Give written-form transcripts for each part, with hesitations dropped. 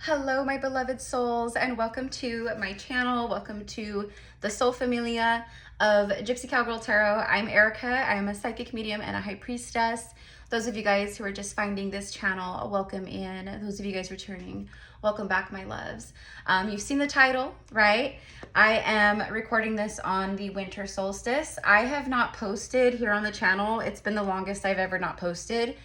Hello, my beloved souls, and welcome to my channel. Welcome to the soul familia of Gypsy Cowgirl Tarot. I'm Erica. I'm a psychic medium and a high priestess. Those of you guys who are just finding this channel, welcome in. Those of you guys returning, welcome back, my loves. You've seen the title, right? I am recording this on the winter solstice. I have not posted here on the channel. It's been the longest I've ever not posted.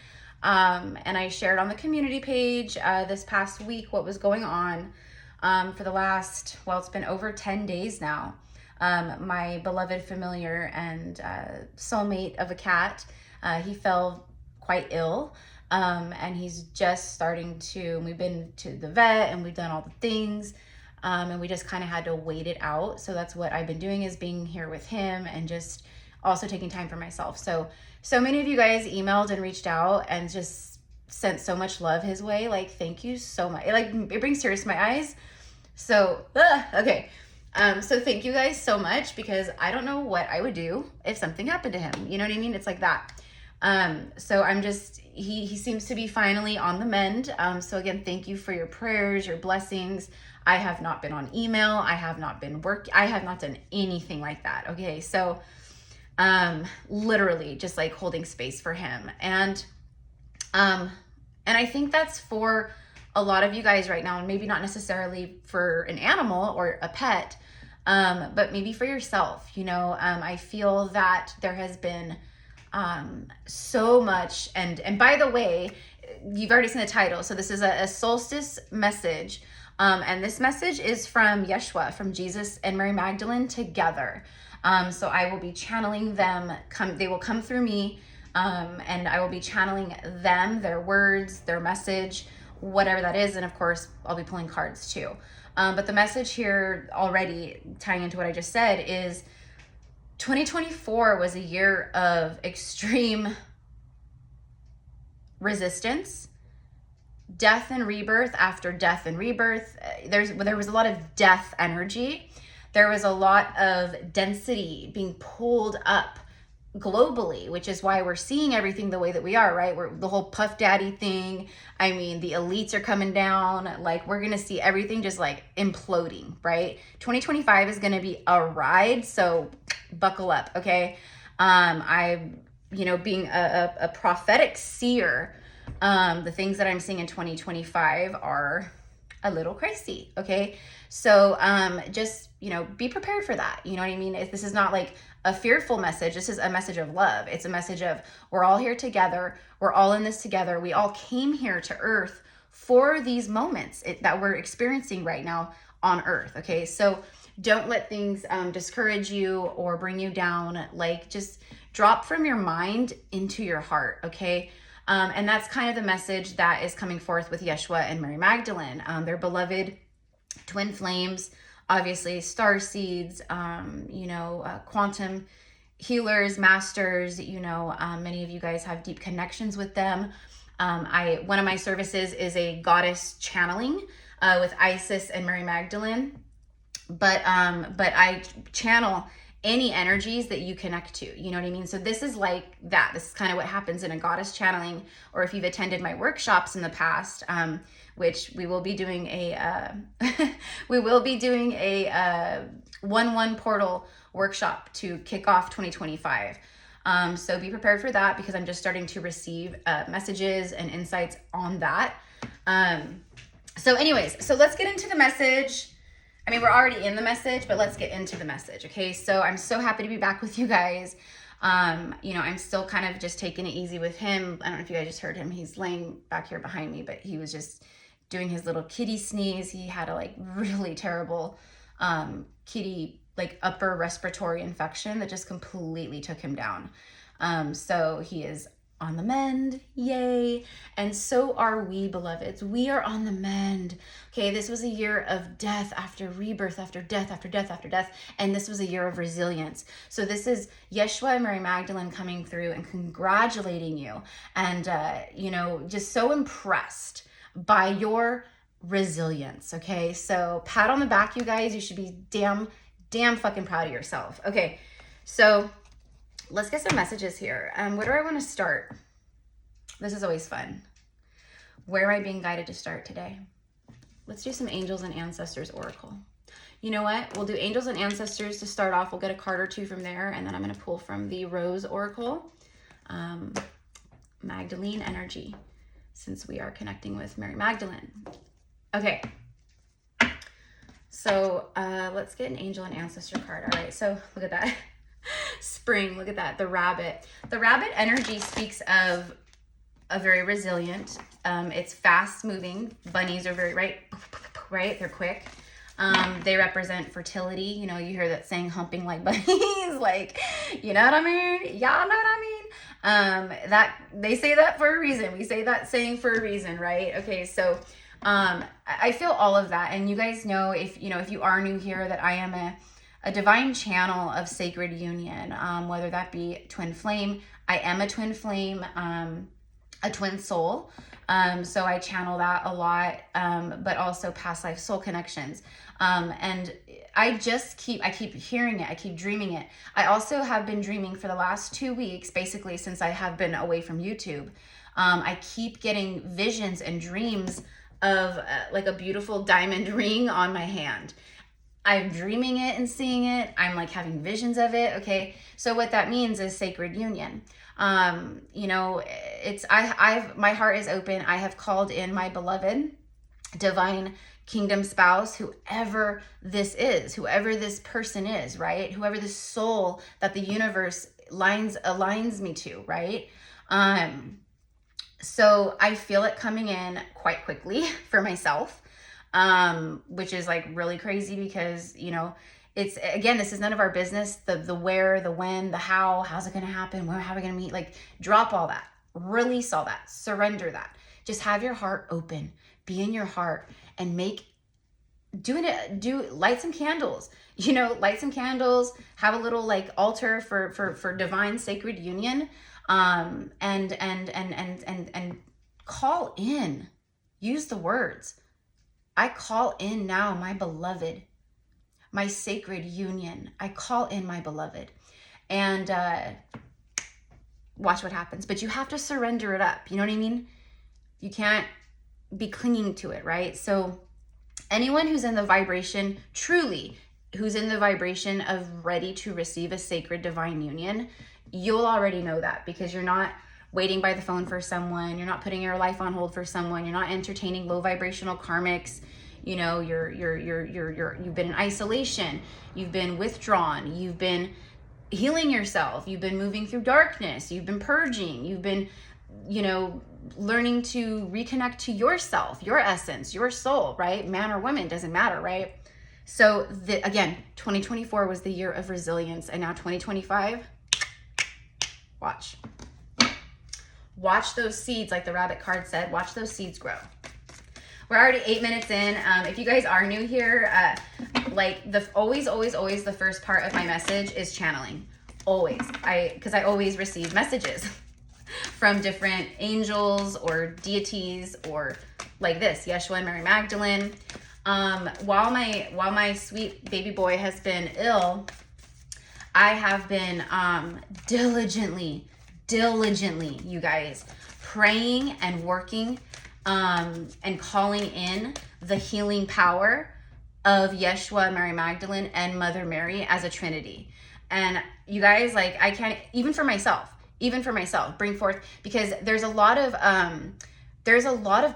And I shared on the community page this past week what was going on for the last, well, it's been over 10 days now. My beloved familiar and soulmate of a cat, he fell quite ill, and he's just starting to, we've been to the vet and we've done all the things, and we just kind of had to wait it out. So that's what I've been doing, is being here with him and just also taking time for myself. So many of you guys emailed and reached out and just sent so much love his way. Like, thank you so much. It brings tears to my eyes. So, okay. So thank you guys so much, because I don't know what I would do if something happened to him. You know what I mean? It's like that. So I'm just, he seems to be finally on the mend. So again, thank you for your prayers, your blessings. I have not been on email. I have not been I have not done anything like that. Okay. So, literally just like holding space for him. And I think that's for a lot of you guys right now, and maybe not necessarily for an animal or a pet, but maybe for yourself. You know, I feel that there has been, so much, and by the way, you've already seen the title. So this is a solstice message. And this message is from Yeshua, from Jesus and Mary Magdalene together. So I will be channeling them, they will come through me, and I will be channeling them, their words, their message, whatever that is. And of course, I'll be pulling cards too. But the message here, already tying into what I just said, is 2024 was a year of extreme resistance, death and rebirth after death and rebirth. There was a lot of death energy. There was a lot of density being pulled up globally, which is why we're seeing everything the way that we are, right? The whole Puff Daddy thing. I mean, the elites are coming down. Like, we're going to see everything just like imploding, right? 2025 is going to be a ride. So buckle up. Okay. Being a prophetic seer, the things that I'm seeing in 2025 are a little crazy. Okay. So, just, be prepared for that. You know what I mean? This is not like a fearful message. This is a message of love. It's a message of, we're all here together. We're all in this together. We all came here to Earth for these moments that we're experiencing right now on Earth. Okay. So don't let things, discourage you or bring you down. Like, just drop from your mind into your heart. Okay. And that's kind of the message that is coming forth with Yeshua and Mary Magdalene. Their beloved twin flames, obviously star seeds, quantum healers, masters. Many of you guys have deep connections with them. One of my services is a goddess channeling with Isis and Mary Magdalene, but I channel any energies that you connect to. You know what I mean? So this is like that. This is kind of what happens in a goddess channeling, or if you've attended my workshops in the past, which we will be doing a 1/1 portal workshop to kick off 2025. So be prepared for that, because I'm just starting to receive messages and insights on that. So anyways, so let's get into the message. I mean, we're already in the message, but let's get into the message. Okay. So I'm so happy to be back with you guys. I'm still kind of just taking it easy with him. I don't know if you guys just heard him. He's laying back here behind me, but he was just doing his little kitty sneeze. He had a really terrible, kitty, upper respiratory infection that just completely took him down. So he is on the mend, yay. And so are we, beloveds. We are on the mend. Okay, this was a year of death after rebirth, after death, after death, after death. And this was a year of resilience. So this is Yeshua and Mary Magdalene coming through and congratulating you. And, just so impressed by your resilience. Okay, so pat on the back, you guys. You should be damn fucking proud of yourself. Okay, so let's get some messages here. Where do I want to start? This is always fun. Where am I being guided to start today? Let's do some angels and ancestors oracle. You know what? We'll do angels and ancestors to start off. We'll get a card or two from there, and then I'm going to pull from the Rose oracle, Magdalene energy, since we are connecting with Mary Magdalene. Okay. So let's get an angel and ancestor card. All right. So look at that. Spring. Look at that. The rabbit. The rabbit energy speaks of a very resilient. It's fast moving. Bunnies are very, right? They're quick. They represent fertility. You know, you hear that saying, humping like bunnies, like, you know what I mean? Y'all know what I mean? That they say that for a reason. We say that saying for a reason, right? Okay. So, I feel all of that. And you guys know, if you are new here, that I am a divine channel of sacred union, whether that be twin flame. I am a twin flame, a twin soul. So I channel that a lot, but also past life soul connections. And I keep hearing it. I keep dreaming it. I also have been dreaming for the last 2 weeks, basically since I have been away from YouTube. I keep getting visions and dreams of like a beautiful diamond ring on my hand. I'm dreaming it and seeing it. I'm like having visions of it. Okay. So what that means is sacred union. You know, my heart is open. I have called in my beloved divine kingdom spouse, whoever this is, whoever this person is, right? Whoever this soul that the universe aligns me to, right? So I feel it coming in quite quickly for myself, which is like really crazy because, you know, it's, again, this is none of our business. The where, the when, the how's it going to happen? How are we going to meet? Like, drop all that, release all that, surrender that. Just have your heart open, be in your heart, and light some candles, you know, light some candles, have a little like altar for divine sacred union. And call in, use the words. I call in now my beloved, my sacred union. I call in my beloved, and watch what happens. But you have to surrender it up. You know what I mean? You can't be clinging to it, right? So anyone who's in the vibration, truly, who's in the vibration of ready to receive a sacred divine union, you'll already know that, because you're not waiting by the phone for someone. You're not putting your life on hold for someone. You're not entertaining low vibrational karmics. You know, you've been in isolation. You've been withdrawn. You've been healing yourself. You've been moving through darkness. You've been purging. You've been, you know, learning to reconnect to yourself, your essence, your soul, right? Man or woman, doesn't matter, right? So again, 2024 was the year of resilience, and now 2025, watch those seeds, like the rabbit card said, watch those seeds grow. We're already 8 minutes in. If you guys are new here, like always the first part of my message is channeling. Always. Because I always receive messages from different angels or deities, or like this, Yeshua and Mary Magdalene. While my sweet baby boy has been ill, I have been diligently, you guys, praying and working and calling in the healing power of Yeshua, Mary Magdalene, and Mother Mary as a Trinity. And you guys, like, I can't, even for myself, bring forth, because there's a lot of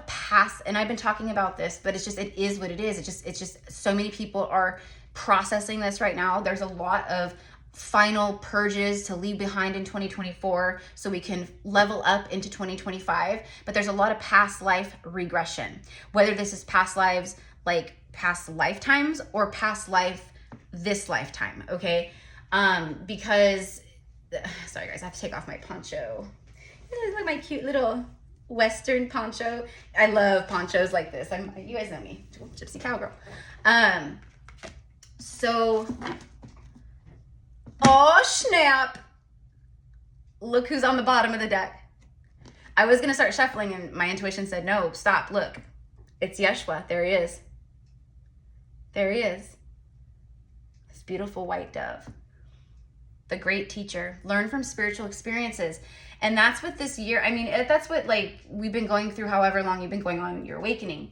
past, and I've been talking about this, but it is what it is. It's just so many people are processing this right now. There's a lot of final purges to leave behind in 2024 so we can level up into 2025. But there's a lot of past life regression, whether this is past lives, like past lifetimes, or past life, this lifetime. Okay. Because, sorry guys, I have to take off my poncho. This is like my cute little Western poncho. I love ponchos like this. You guys know me, Gypsy Cowgirl. So, oh snap! Look who's on the bottom of the deck. I was gonna start shuffling, and my intuition said, no, stop, look. It's Yeshua. There he is. There he is. This beautiful white dove. The great teacher. Learn from spiritual experiences. And that's what this year, I mean, that's what, like, we've been going through, however long you've been going on your awakening.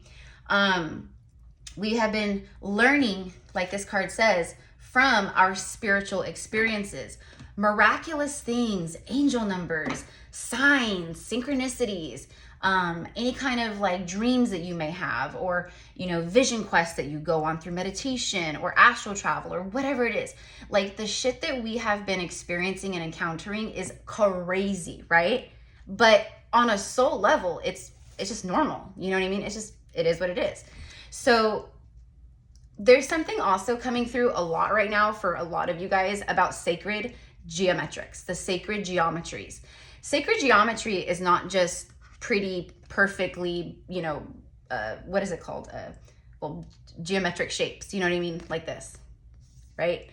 We have been learning, like this card says, from our spiritual experiences, miraculous things, angel numbers, signs, synchronicities, any kind of like dreams that you may have, or, you know, vision quests that you go on through meditation or astral travel or whatever it is. Like the shit that we have been experiencing and encountering is crazy, right? But on a soul level, it's just normal. You know what I mean? It's just, it is what it is. So there's something also coming through a lot right now for a lot of you guys about sacred geometrics, the sacred geometries. Sacred geometry is not just pretty, perfectly, you know, what is it called? Well, geometric shapes, you know what I mean? Like this, right?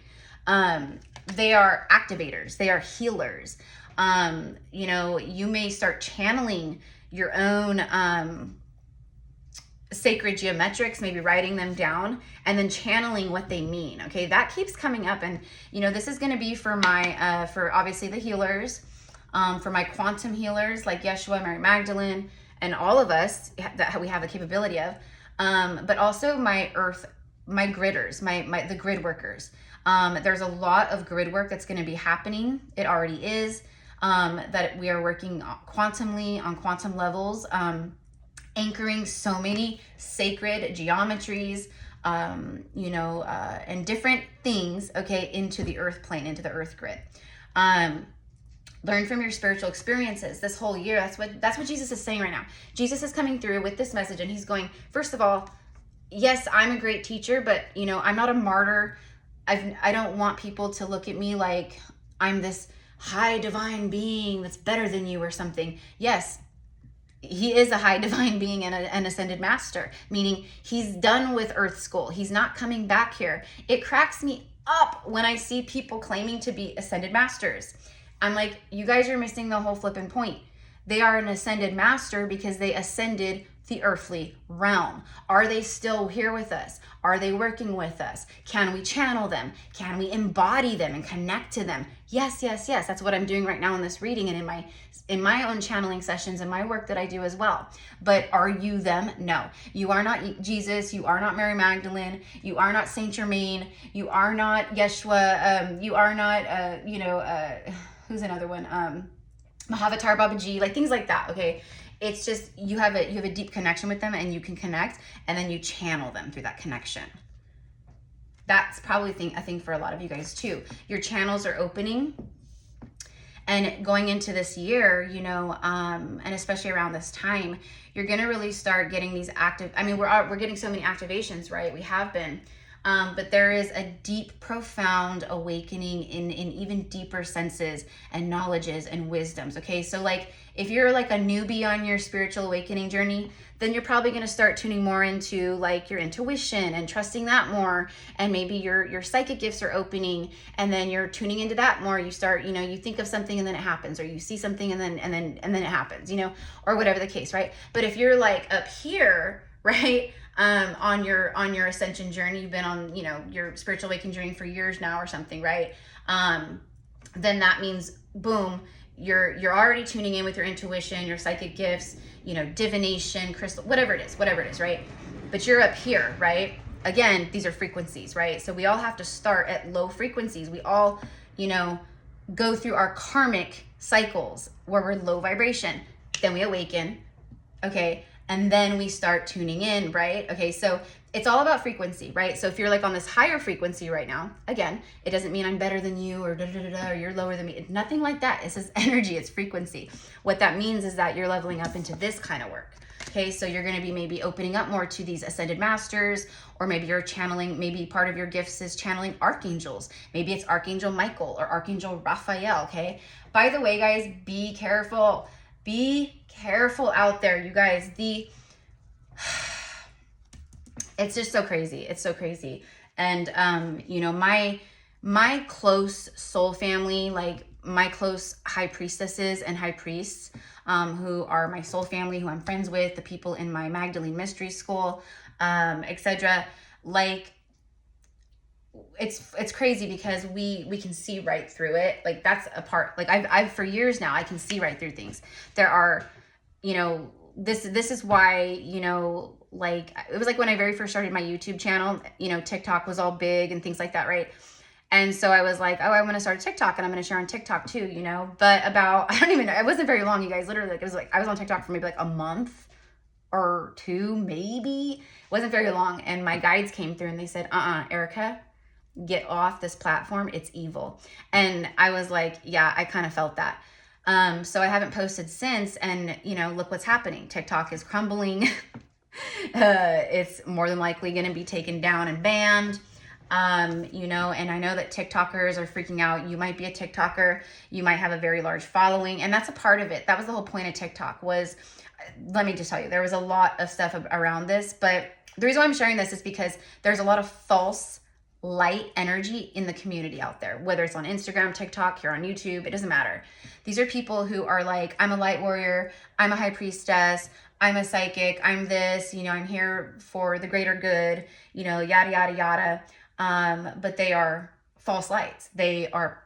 They are activators. They are healers. You know, you may start channeling your own, sacred geometrics, maybe writing them down and then channeling what they mean. Okay, that keeps coming up. And you know, this is going to be for my for obviously the healers, for my quantum healers like Yeshua, Mary Magdalene, and all of us that we have the capability of, but also my gridders, the grid workers. There's a lot of grid work that's going to be happening. It already is, that we are working quantumly on quantum levels, anchoring so many sacred geometries, you know, and different things, okay, into the earth plane, into the earth grid. Learn from your spiritual experiences this whole year. That's what Jesus is saying right now. Jesus is coming through with this message and he's going, first of all, yes, I'm a great teacher, but you know, I'm not a martyr. I don't want people to look at me like I'm this high divine being that's better than you or something. Yes, he is a high divine being and an ascended master, meaning he's done with earth school. He's not coming back here. It cracks me up when I see people claiming to be ascended masters. I'm like, you guys are missing the whole flipping point. They are an ascended master because they ascended the earthly realm. Are they still here with us? Are they working with us? Can we channel them? Can we embody them and connect to them? Yes, yes, yes. That's what I'm doing right now in this reading and in my own channeling sessions and my work that I do as well. But are you them? No. You are not Jesus. You are not Mary Magdalene. You are not Saint Germain. You are not Yeshua. You are not, you know, who's another one? Mahavatar Babaji, like things like that, okay? It's just, you have a deep connection with them and you can connect and then you channel them through that connection. That's probably a thing for a lot of you guys too. Your channels are opening and going into this year, you know, and especially around this time, you're going to really start getting these active, I mean, we're getting so many activations, right? We have been. But there is a deep, profound awakening in even deeper senses and knowledges and wisdoms. Okay, so like if you're like a newbie on your spiritual awakening journey, then you're probably going to start tuning more into like your intuition and trusting that more, and maybe your psychic gifts are opening, and then you're tuning into that more. You start, you know, you think of something and then it happens, or you see something and then it happens, you know, or whatever the case, right? But if you're like up here, right? On your ascension journey, you've been on, you know, your spiritual awakening journey for years now or something, right? Then that means, boom, you're already tuning in with your intuition, your psychic gifts, you know, divination, crystal, whatever it is, right? But you're up here, right? Again, these are frequencies, right? So we all have to start at low frequencies. We all, you know, go through our karmic cycles where we're low vibration. Then we awaken, okay? And then we start tuning in, right? Okay, so it's all about frequency, right? So if you're like on this higher frequency right now, again, it doesn't mean I'm better than you or or you're lower than me. It's nothing like that. It's just energy, it's frequency. What that means is that you're leveling up into this kind of work. Okay, so you're gonna be maybe opening up more to these ascended masters, or maybe you're channeling, maybe part of your gifts is channeling archangels. Maybe it's Archangel Michael or Archangel Raphael, okay? By the way, guys, be careful. Be careful out there, you guys. It's just so crazy. It's so crazy. And you know, my close soul family, like my close high priestesses and high priests, who are my soul family, who I'm friends with, the people in my Magdalene mystery school, etc. Like, it's crazy because we can see right through it. Like that's a part, like I've for years now, I can see right through things. There are, you know, this is why, you know, like, it was like when I very first started my YouTube channel, you know, TikTok was all big and things like that, right? And so I was like, oh, I want to start a TikTok and I'm going to share on TikTok too, you know? But about, I don't even know, it wasn't very long, you guys. Literally, like, it was like, I was on TikTok for maybe like a month or two, maybe. It wasn't very long. And my guides came through and they said, Erica, get off this platform. It's evil. And I was like, yeah, I kind of felt that. So I haven't posted since, and you know, look what's happening. TikTok is crumbling. It's more than likely going to be taken down and banned. You know, and I know that TikTokers are freaking out. You might be a TikToker. You might have a very large following, and that's a part of it. That was the whole point of TikTok was, let me just tell you, there was a lot of stuff around this, but the reason why I'm sharing this is because there's a lot of false light energy in the community out there, whether it's on Instagram, TikTok, here on YouTube, it doesn't matter. These are people who are like, I'm a light warrior, I'm a high priestess, I'm a psychic, I'm this, you know, I'm here for the greater good, you know, yada, yada, yada. But they are false lights. They are,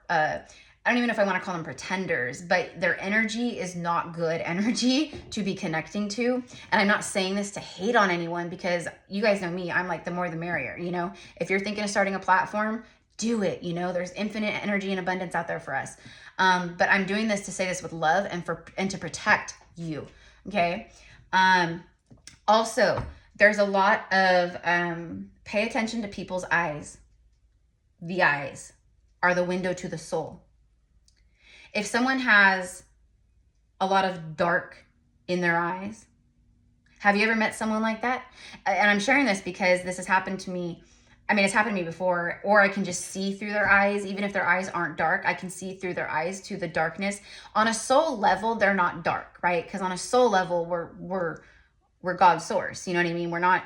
I don't even know if I want to call them pretenders, but their energy is not good energy to be connecting to. And I'm not saying this to hate on anyone, because you guys know me, I'm like, the more the merrier, you know? If you're thinking of starting a platform, do it, you know? There's infinite energy and abundance out there for us. But I'm doing this to say this with love and to protect you, okay? Also, there's a lot of, pay attention to people's eyes. The eyes are the window to the soul. If someone has a lot of dark in their eyes, have you ever met someone like that? And I'm sharing this because this has happened to me. I mean, it's happened to me before, or I can just see through their eyes. Even if their eyes aren't dark, I can see through their eyes to the darkness. On a soul level, they're not dark, right? Because on a soul level, we're God's source. You know what I mean? We're not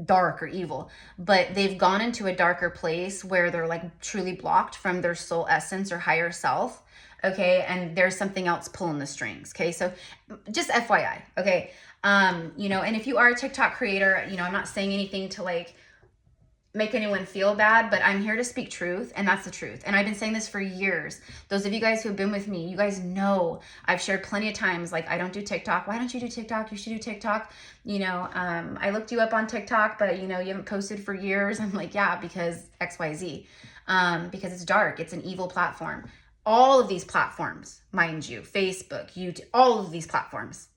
dark or evil, but they've gone into a darker place where they're like truly blocked from their soul essence or higher self. Okay. And there's something else pulling the strings. Okay. So just FYI. Okay. You know, and if you are a TikTok creator, you know, I'm not saying anything to like make anyone feel bad, but I'm here to speak truth, and that's the truth. And I've been saying this for years. Those of you guys who have been with me, you guys know I've shared plenty of times, like, I don't do TikTok. Why don't you do TikTok? You should do TikTok. You know, I looked you up on TikTok, but you know, you haven't posted for years. I'm like, yeah, because XYZ, because it's dark. It's an evil platform. All of these platforms, mind you, Facebook, YouTube, all of these platforms,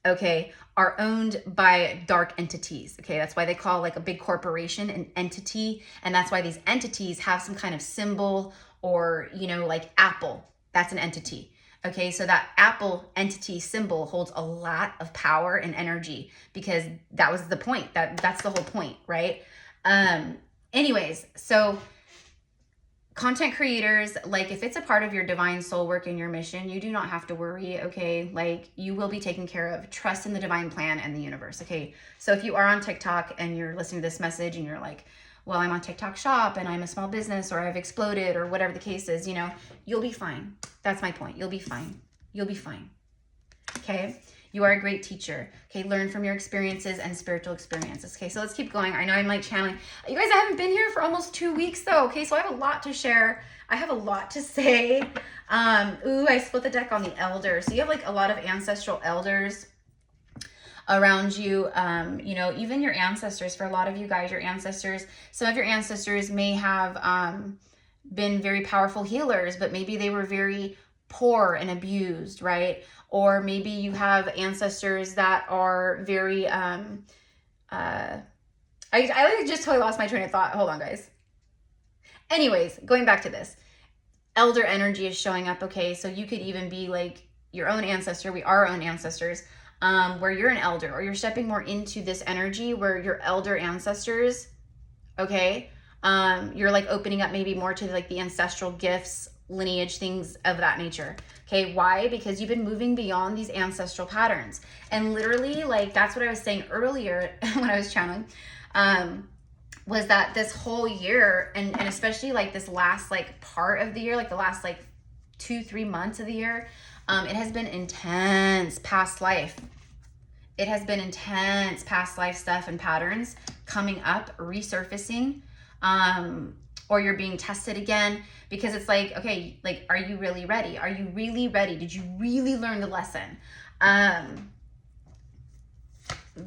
okay, are owned by dark entities. Okay, that's why they call like a big corporation an entity. And that's why these entities have some kind of symbol, or, you know, like Apple, that's an entity. Okay, so that Apple entity symbol holds a lot of power and energy, because that was the point. That's the whole point, right? Anyways, so content creators, like, if it's a part of your divine soul work and your mission, you do not have to worry, okay? Like, you will be taken care of. Trust in the divine plan and the universe, okay? So if you are on TikTok and you're listening to this message and you're like, well, I'm on TikTok shop and I'm a small business, or I've exploded, or whatever the case is, you know, you'll be fine. That's my point. You'll be fine. You'll be fine, okay? You are a great teacher. Okay, learn from your experiences and spiritual experiences. Okay, so let's keep going. I know I'm like channeling. You guys, I haven't been here for almost 2 weeks though. Okay, so I have a lot to share. I have a lot to say. Ooh, I split the deck on the elders. So you have like a lot of ancestral elders around you. You know, even your ancestors. For a lot of you guys, your ancestors, some of your ancestors may have been very powerful healers, but maybe they were very poor and abused, right? Or maybe you have ancestors that are very, I just totally lost my train of thought. Hold on, guys. Anyways, going back to this, elder energy is showing up. Okay, so you could even be like your own ancestor. We are our own ancestors, where you're an elder, or you're stepping more into this energy where your elder ancestors, okay, you're like opening up maybe more to like the ancestral gifts, lineage, things of that nature. Okay, why? Because you've been moving beyond these ancestral patterns. And literally, like, that's what I was saying earlier when I was channeling, was that this whole year, and especially like this last like part of the year, like the last like 2-3 months of the year, it has been intense past life. It has been intense past life stuff and patterns coming up, resurfacing, or you're being tested again, because it's like, okay, like, are you really ready? Are you really ready? Did you really learn the lesson?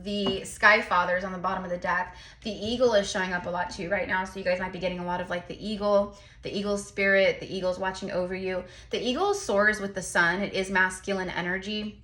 the Sky Fathers on the bottom of the deck. The eagle is showing up a lot too right now. So you guys might be getting a lot of like the eagle spirit, the eagle's watching over you. The eagle soars with the sun. It is masculine energy.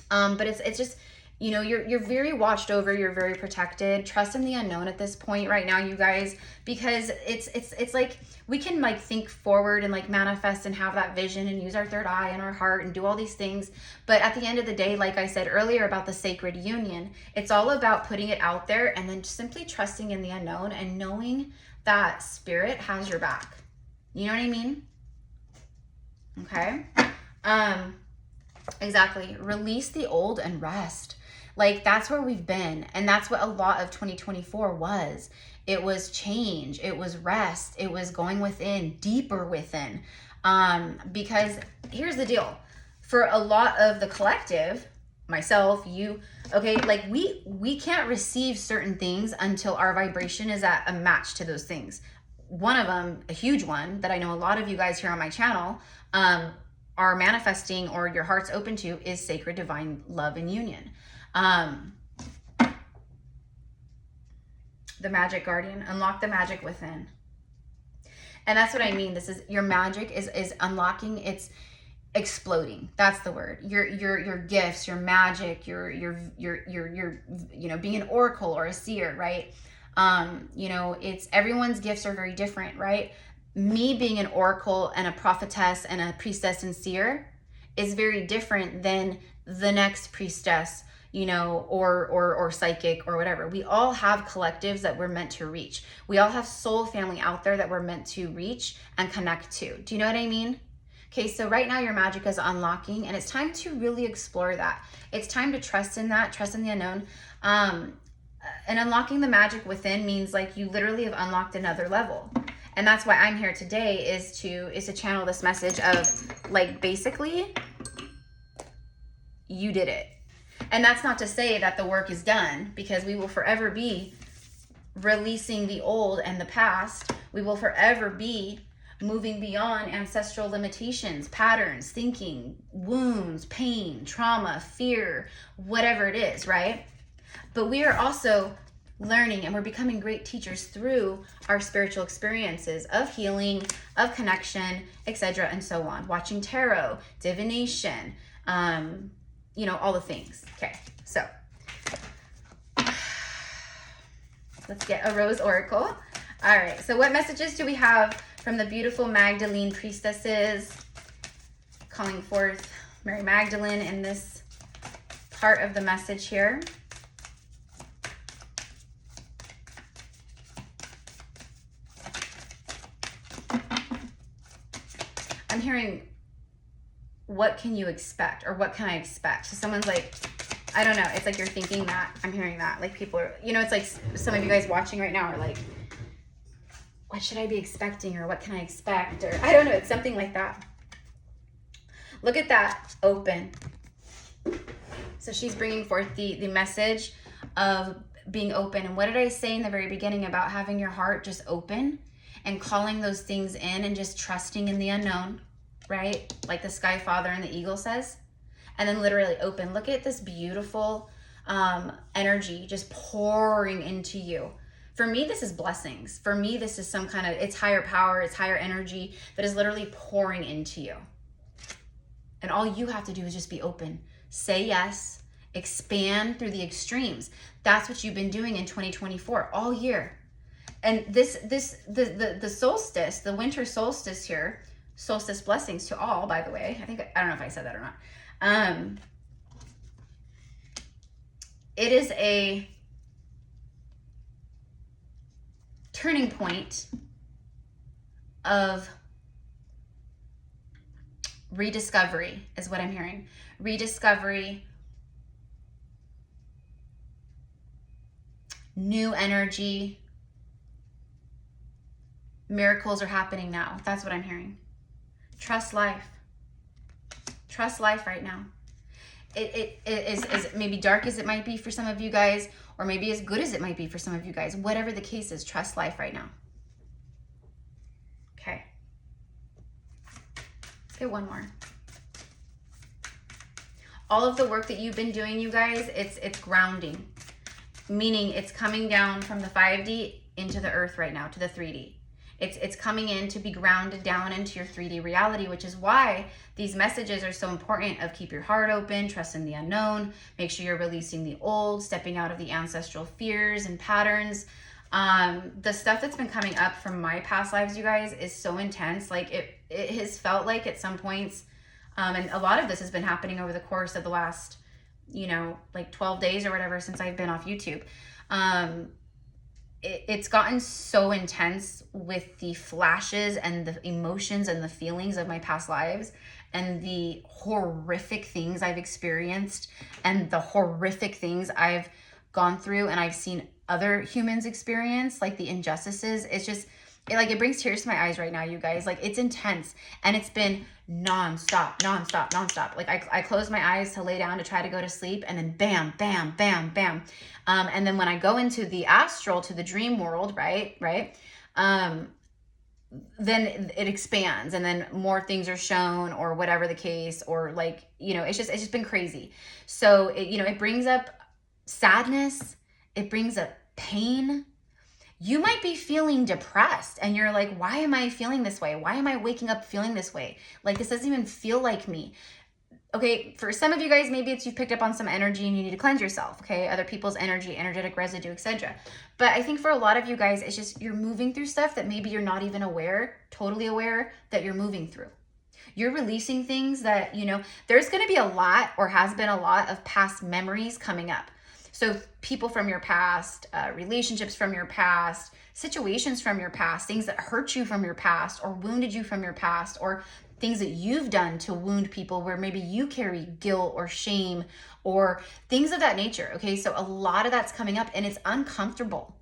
But it's just, you know, you're very watched over, you're very protected. Trust in the unknown at this point right now, you guys, because it's like we can like think forward and like manifest and have that vision and use our third eye and our heart and do all these things. But at the end of the day, like I said earlier about the sacred union, it's all about putting it out there and then simply trusting in the unknown and knowing that spirit has your back. You know what I mean? Okay. Exactly. Release the old and rest. Like that's where we've been. And that's what a lot of 2024 was. It was change. It was rest. It was going within, deeper within. Because here's the deal. For a lot of the collective, myself, you, okay, like we can't receive certain things until our vibration is at a match to those things. One of them, a huge one that I know a lot of you guys here on my channel, are manifesting or your heart's open to is sacred divine love and union. The magic guardian, unlock the magic within. And that's what I mean. This is your magic is unlocking, it's exploding. That's the word. Your gifts, your magic, your you know, being an oracle or a seer, right? You know, it's everyone's gifts are very different, right? Me being an oracle and a prophetess and a priestess and seer is very different than the next priestess, you know, or psychic or whatever. We all have collectives that we're meant to reach. We all have soul family out there that we're meant to reach and connect to. Do you know what I mean? Okay, so right now your magic is unlocking and it's time to really explore that. It's time to trust in that, trust in the unknown. And unlocking the magic within means like you literally have unlocked another level. And that's why I'm here today is to channel this message of like, basically, you did it. And that's not to say that the work is done, because we will forever be releasing the old and the past. We will forever be moving beyond ancestral limitations, patterns, thinking, wounds, pain, trauma, fear, whatever it is, right? But we are also learning and we're becoming great teachers through our spiritual experiences of healing, of connection, etc. and so on. Watching tarot, divination, you know, all the things. Okay, so let's get a rose oracle. All right, so what messages do we have from the beautiful Magdalene priestesses calling forth Mary Magdalene in this part of the message here? I'm hearing, what can you expect? Or what can I expect? So someone's like, I don't know. It's like you're thinking that. I'm hearing that. Like people are, you know, it's like some of you guys watching right now are like, what should I be expecting? Or what can I expect? Or I don't know. It's something like that. Look at that. Open. So she's bringing forth the message of being open. And what did I say in the very beginning about having your heart just open and calling those things in and just trusting in the unknown, right? Like the Sky Father and the Eagle says. And then literally open. Look at this beautiful energy just pouring into you. For me, this is blessings. For me, this is some kind of, it's higher power, it's higher energy that is literally pouring into you. And all you have to do is just be open. Say yes, expand through the extremes. That's what you've been doing in 2024 all year. And the solstice, the winter solstice here, solstice blessings to all, by the way. I don't know if I said that or not. It is a turning point of rediscovery is what I'm hearing. Rediscovery, new energy, miracles are happening now. That's what I'm hearing. Trust life. Trust life right now. It is as maybe dark as it might be for some of you guys, or maybe as good as it might be for some of you guys. Whatever the case is, trust life right now. Okay. Let's get one more. All of the work that you've been doing, you guys, it's grounding. meaning it's coming down from the 5D into the earth right now, to the 3D. It's coming in to be grounded down into your 3D reality, which is why these messages are so important of keep your heart open, trust in the unknown, make sure you're releasing the old, stepping out of the ancestral fears and patterns. The stuff that's been coming up from my past lives, you guys, is so intense. Like it has felt like at some points, and a lot of this has been happening over the course of the last, you know, like 12 days or whatever since I've been off YouTube. It's gotten so intense with the flashes and the emotions and the feelings of my past lives and the horrific things I've experienced and the horrific things I've gone through and I've seen other humans experience, like the injustices. It's just, it brings tears to my eyes right now, you guys. Like, it's intense, and it's been nonstop. Like, I close my eyes to lay down to try to go to sleep, and then bam, bam, bam, bam. And then when I go into the astral, to the dream world, right? Then it expands, and then more things are shown, or whatever the case, or like, you know, it's just been crazy. So it brings up sadness, it brings up pain. You might be feeling depressed and you're like, why am I feeling this way? Why am I waking up feeling this way? Like, this doesn't even feel like me. Okay, for some of you guys, maybe it's you've picked up on some energy and you need to cleanse yourself, okay? Other people's energy, energetic residue, etc. But I think for a lot of you guys, it's just you're moving through stuff that maybe you're not even totally aware that you're moving through. You're releasing things that, you know, there's going to be a lot, or has been a lot, of past memories coming up. So people from your past, relationships from your past, situations from your past, things that hurt you from your past or wounded you from your past, or things that you've done to wound people where maybe you carry guilt or shame or things of that nature. Okay, so a lot of that's coming up and it's uncomfortable.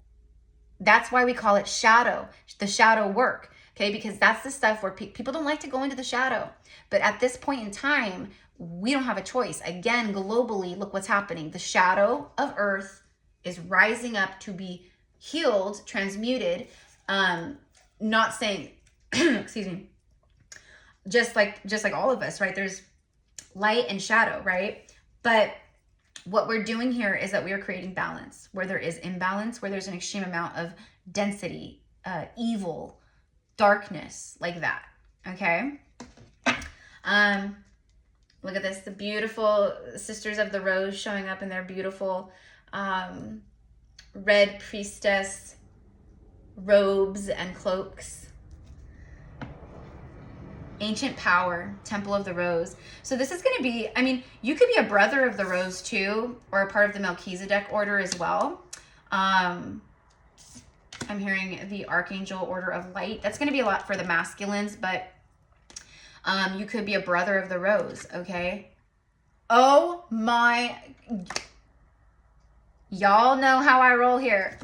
That's why we call it shadow, the shadow work. Okay, because that's the stuff where people don't like to go into the shadow. But at this point in time, we don't have a choice. Again, globally, look what's happening. The shadow of Earth is rising up to be healed, transmuted, not saying, excuse me, just like all of us, right? There's light and shadow, right? But what we're doing here is that we are creating balance. Where there is imbalance, where there's an extreme amount of density, evil, darkness, like that, okay? Look at this, the beautiful Sisters of the Rose showing up in their beautiful red priestess robes and cloaks. Ancient power, Temple of the Rose. So this is going to be, I mean, you could be a brother of the Rose too, or a part of the Melchizedek order as well. I'm hearing the Archangel Order of Light. That's going to be a lot for the masculines, but you could be a brother of the Rose, okay? Oh my, y'all know how I roll here.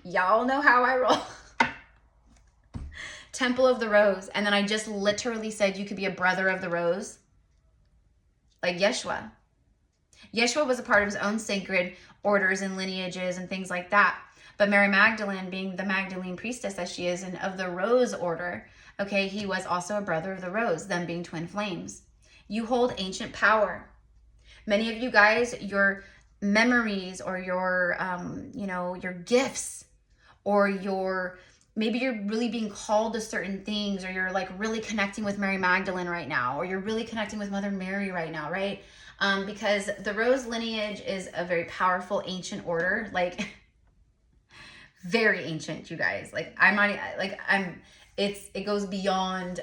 Y'all know how I roll. Temple of the Rose. And then I just literally said you could be a brother of the Rose. Like Yeshua. Yeshua was a part of his own sacred orders and lineages and things like that. But Mary Magdalene, being the Magdalene priestess as she is, and of the Rose order, okay, he was also a brother of the Rose, them being twin flames. You hold ancient power. Many of you guys, your memories or your, your gifts, or maybe you're really being called to certain things, or you're like really connecting with Mary Magdalene right now, or you're really connecting with Mother Mary right now, right? Because the Rose lineage is a very powerful ancient order, like very ancient, you guys. It goes beyond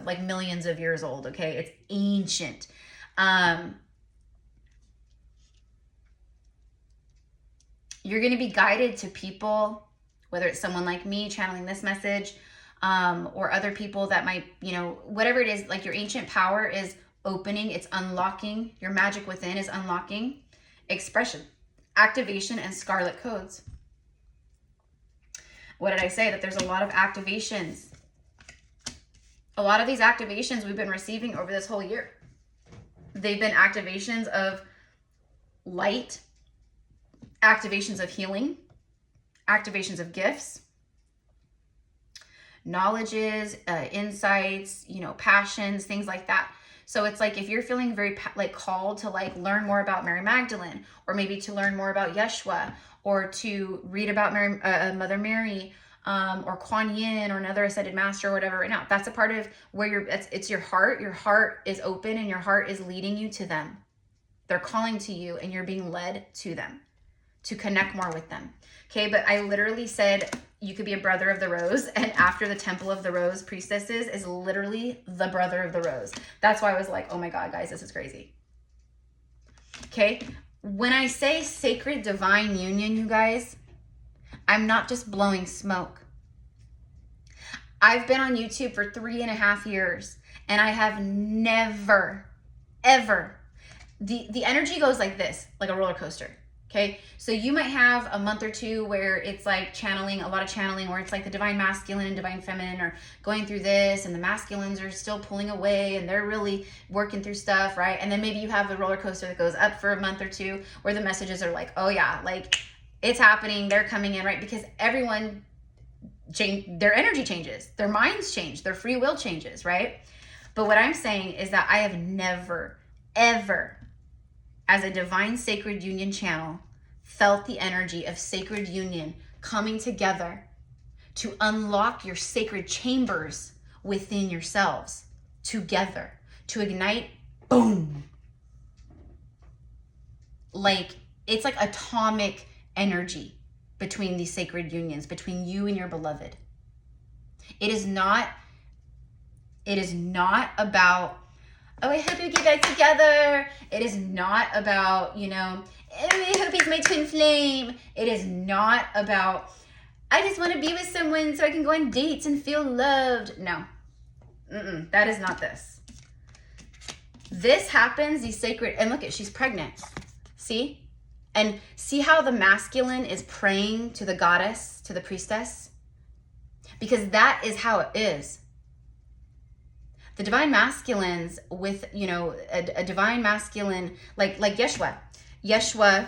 like millions of years old, okay? It's ancient. You're going to be guided to people, whether it's someone like me channeling this message, or other people that might, whatever it is, like your ancient power is opening, it's unlocking. Your magic within is unlocking. Expression, activation, and scarlet codes. What did I say? That there's a lot of activations. A lot of these activations we've been receiving over this whole year. They've been activations of light, activations of healing, activations of gifts, knowledges, insights, passions, things like that. So it's like if you're feeling very like called to like learn more about Mary Magdalene, or maybe to learn more about Yeshua, or to read about Mother Mary, or Kuan Yin, or another ascended master, or whatever. Right now, that's a part of where it's your heart. Your heart is open, and your heart is leading you to them. They're calling to you, and you're being led to them to connect more with them. Okay, but I literally said you could be a brother of the rose, and after the Temple of the Rose priestesses is literally the brother of the rose. That's why I was like, oh my God, guys, this is crazy. Okay, when I say sacred divine union, you guys, I'm not just blowing smoke. I've been on YouTube for 3.5 years, and I have never, ever, the energy goes like this, like a roller coaster. Okay, so you might have a month or two where it's like channeling, a lot of channeling, where it's like the divine masculine and divine feminine are going through this, and the masculines are still pulling away and they're really working through stuff, right? And then maybe you have the roller coaster that goes up for a month or two where the messages are like, oh yeah, like it's happening, they're coming in, right? Because everyone, their energy changes, their minds change, their free will changes, right? But what I'm saying is that I have never, ever, as a divine sacred union channel, felt the energy of sacred union coming together to unlock your sacred chambers within yourselves together, to ignite, boom. Like, it's like atomic energy between these sacred unions, between you and your beloved. It is not about, oh, I hope you get back together. It is not about, you know, oh, I hope he's my twin flame. It is not about, I just want to be with someone so I can go on dates and feel loved. No, that is not this. This happens, these sacred, and look at, she's pregnant. See? And see how the masculine is praying to the goddess, to the priestess? Because that is how it is. The divine masculines with, you know, a divine masculine, like Yeshua. Yeshua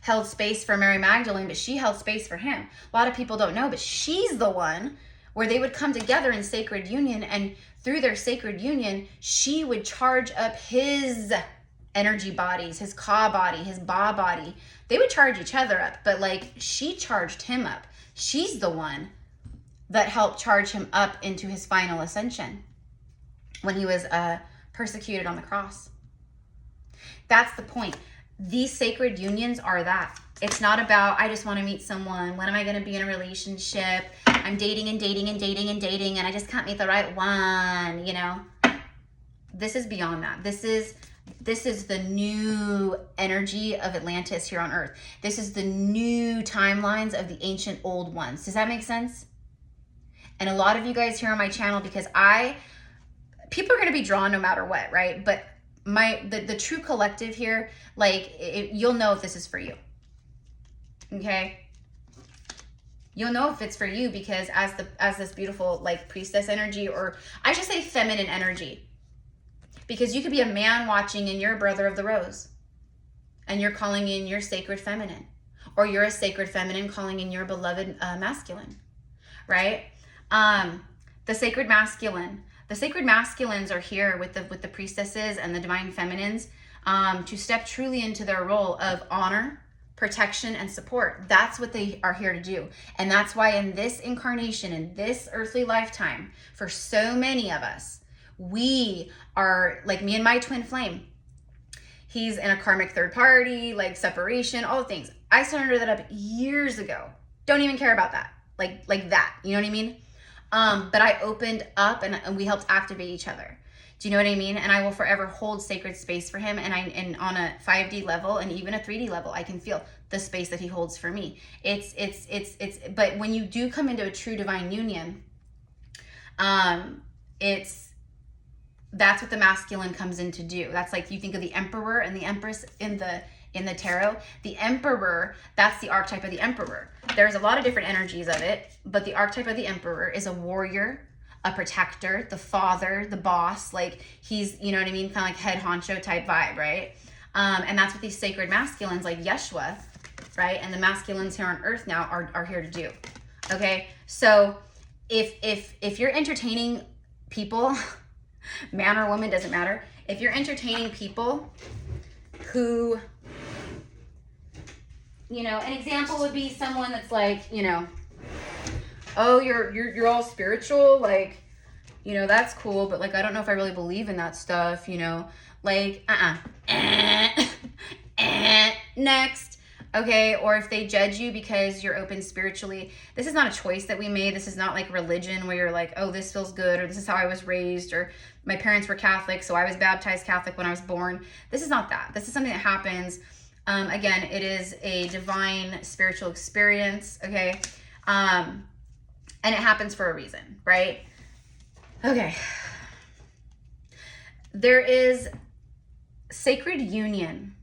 held space for Mary Magdalene, but she held space for him. A lot of people don't know, but she's the one where they would come together in sacred union, and through their sacred union, she would charge up his energy bodies, his Ka body, his Ba body. They would charge each other up, but like she charged him up. She's the one that helped charge him up into his final ascension when he was persecuted on the cross. That's the point. These sacred unions are that. It's not about, I just want to meet someone. When am I going to be in a relationship? I'm dating and dating and dating and dating, and I just can't meet the right one, you know? This is beyond that. This is the new energy of Atlantis here on Earth. This is the new timelines of the ancient old ones. Does that make sense? And a lot of you guys here on my channel, because people are going to be drawn no matter what, right? But the true collective here, like, you'll know if this is for you. Okay? You'll know if it's for you, because as this beautiful, like, priestess energy, or I should say feminine energy, because you could be a man watching and you're a brother of the rose, and you're calling in your sacred feminine, or you're a sacred feminine calling in your beloved masculine, right? The sacred masculine. The sacred masculines are here with the priestesses and the divine feminines to step truly into their role of honor, protection, and support. That's what they are here to do. And that's why in this incarnation, in this earthly lifetime, for so many of us, we are, like me and my twin flame, he's in a karmic third party, like separation, all the things. I surrendered that up years ago. Don't even care about that. Like that, you know what I mean? But I opened up and we helped activate each other. Do you know what I mean? And I will forever hold sacred space for him. And on a 5D level and even a 3D level, I can feel the space that he holds for me. But when you do come into a true divine union, that's what the masculine comes in to do. That's like, you think of the emperor and the empress in the tarot. The emperor, that's the archetype of the emperor. There's a lot of different energies of it, but the archetype of the emperor is a warrior, a protector, the father, the boss. Like, he's, you know what I mean? Kind of like head honcho type vibe, right? And that's what these sacred masculines like Yeshua, right? And the masculines here on earth now are here to do. Okay? So if you're entertaining people man or woman, doesn't matter. If you're entertaining people who, you know, an example would be someone that's like, you know, oh, you're all spiritual, like, you know, that's cool, but like, I don't know if I really believe in that stuff, you know, like, next. Okay, or if they judge you because you're open spiritually, this is not a choice that we made. This is not like religion where you're like, oh, this feels good, or this is how I was raised, or my parents were Catholic, so I was baptized Catholic when I was born. This is not that. This is something that happens. Again, it is a divine spiritual experience, okay? And it happens for a reason, right? Okay. There is sacred union.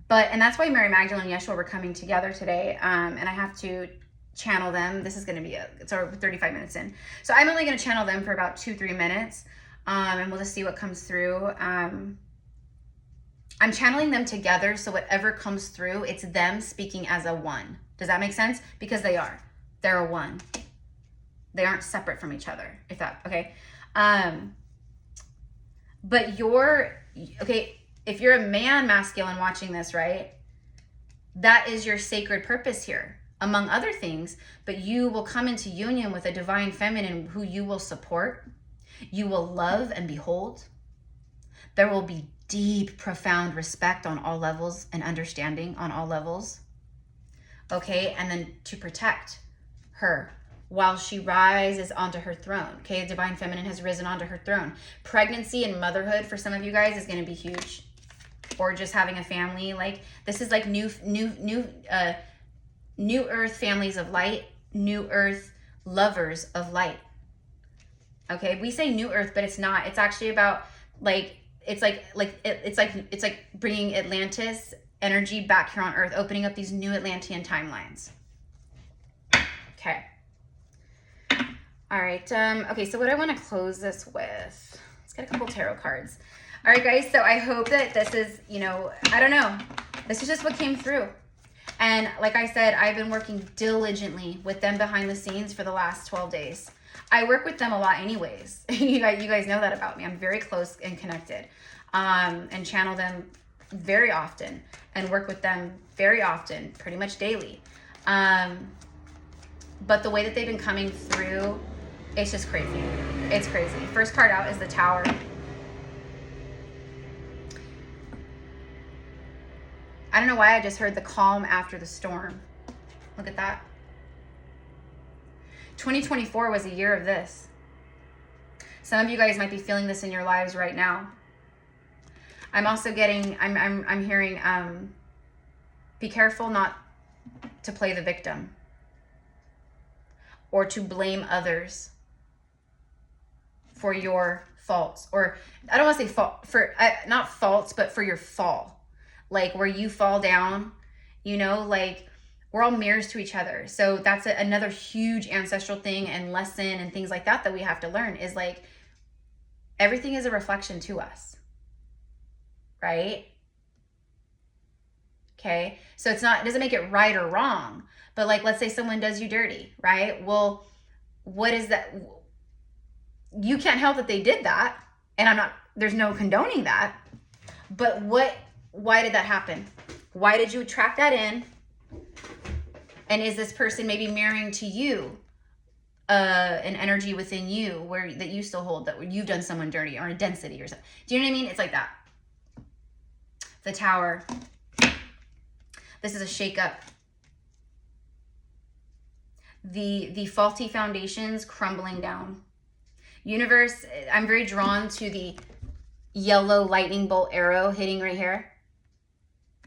And that's why Mary Magdalene and Yeshua were coming together today. And I have to channel them. This is going to be it's over 35 minutes in. So I'm only going to channel them for about 2-3 minutes. And we'll just see what comes through. I'm channeling them together. So whatever comes through, it's them speaking as a one. Does that make sense? Because they are. They're a one. They aren't separate from each other. If that, okay. But okay, if you're a man masculine watching this, right? That is your sacred purpose here, among other things, but you will come into union with a divine feminine who you will support. You will love and behold. There will be deep, profound respect on all levels and understanding on all levels. Okay, and then to protect her while she rises onto her throne. Okay, a divine feminine has risen onto her throne. Pregnancy and motherhood for some of you guys is going to be huge. Or just having a family. Like, this is like new earth families of light, new earth lovers of light. Okay, we say new earth, but it's not. It's actually about like it's like bringing Atlantis energy back here on earth, opening up these new Atlantean timelines. Okay. All right. Okay, so what I want to close this with, let's get a couple tarot cards. All right, guys, so I hope that this is, you know, I don't know. This is just what came through. And like I said, I've been working diligently with them behind the scenes for the last 12 days. I work with them a lot anyways. You guys know that about me. I'm very close and connected, and channel them very often and work with them very often, pretty much daily. But the way that they've been coming through, it's just crazy. It's crazy. First card out is the Tower. I don't know why I just heard the calm after the storm. Look at that. 2024 was a year of this. Some of you guys might be feeling this in your lives right now. I'm also getting, I'm hearing, be careful not to play the victim or to blame others for your faults. Or I don't want to say fault, not faults, but for your fall. Like where you fall down, you know, like we're all mirrors to each other. So that's another huge ancestral thing and lesson and things like that we have to learn is like everything is a reflection to us, right? Okay, so it doesn't make it right or wrong, but like let's say someone does you dirty, right? Well, what is that? You can't help that they did that, and there's no condoning that, but why did that happen? Why did you attract that in? And is this person maybe mirroring to you an energy within you that you still hold, that you've done someone dirty, or a density or something? Do you know what I mean? It's like that. The Tower. This is a shakeup. The faulty foundations crumbling down. Universe, I'm very drawn to the yellow lightning bolt arrow hitting right here.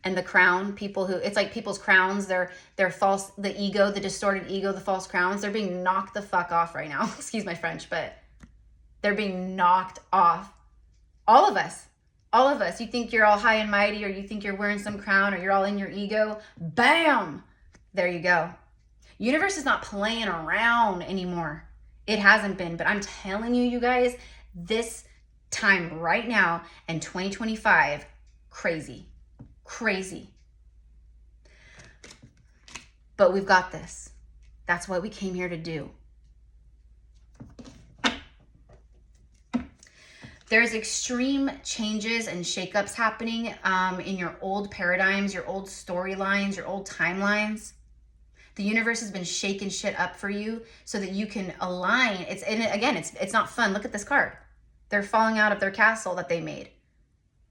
And the crown, it's like people's crowns, they're false, the ego, the distorted ego, the false crowns, they're being knocked the fuck off right now. Excuse my French, but they're being knocked off. All of us. You think you're all high and mighty, or you think you're wearing some crown, or you're all in your ego. Bam! There you go. Universe is not playing around anymore. It hasn't been, but I'm telling you, you guys, this time right now in 2025, crazy. But we've got this. That's what we came here to do. There's extreme changes and shakeups happening in your old paradigms, your old storylines, your old timelines. The universe has been shaking shit up for you so that you can align. It's not fun. Look at this card. They're falling out of their castle that they made.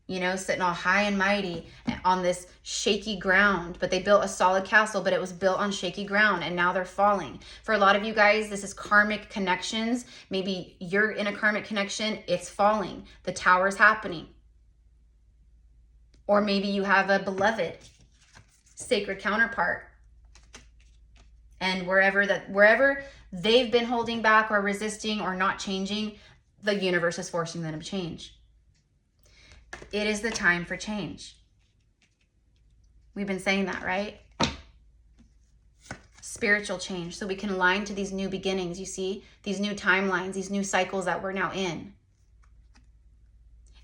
You know, sitting all high and mighty on this shaky ground. But they built a solid castle, but it was built on shaky ground, and now they're falling. For a lot of you guys, this is karmic connections. Maybe you're in a karmic connection. It's falling. The tower's happening. Or maybe you have a beloved sacred counterpart. And wherever they've been holding back or resisting or not changing, the universe is forcing them to change. It is the time for change. We've been saying that, right? Spiritual change, so we can align to these new beginnings, you see? These new timelines, these new cycles that we're now in.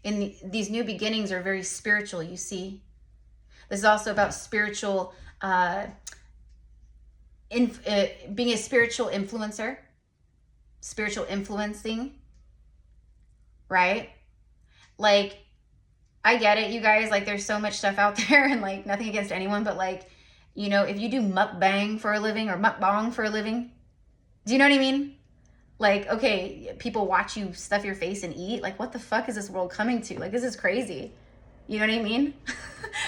These new beginnings are very spiritual, you see? This is also about spiritual, being a spiritual influencer, spiritual influencing, right? Like, I get it, you guys, like there's so much stuff out there, and like nothing against anyone, but like, you know, if you do mukbang for a living or mukbang for a living, do you know what I mean? Like, okay, people watch you stuff your face and eat. Like, what the fuck is this world coming to? Like, this is crazy. You know what I mean?